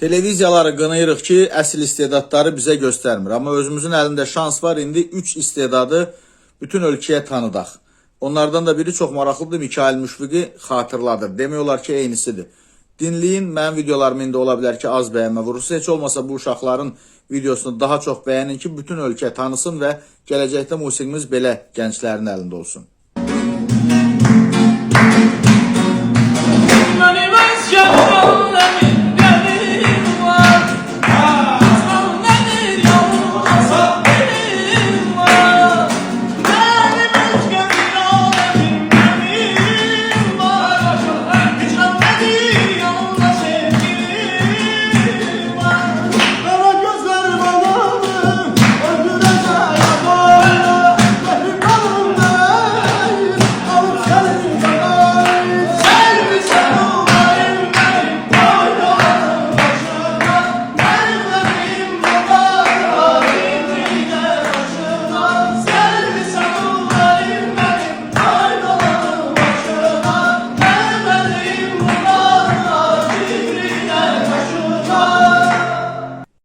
Televiziyaları qınayırıq ki, əsl istedadları bizə göstərmir. Amma özümüzün əlində şans var. İndi 3 istedadı bütün ölkəyə tanıdaq. Onlardan da biri çox maraqlıdır. Mikail Müşfiqi xatırladır. Demək olar ki, eynisidir. Dinləyin, mənim videolarım indi ola bilər ki, az bəyənmə vurursa. Heç olmasa bu uşaqların videosunu daha çox bəyənin ki, bütün ölkə tanısın və gələcəkdə musiqimiz belə gənclərin əlində olsun.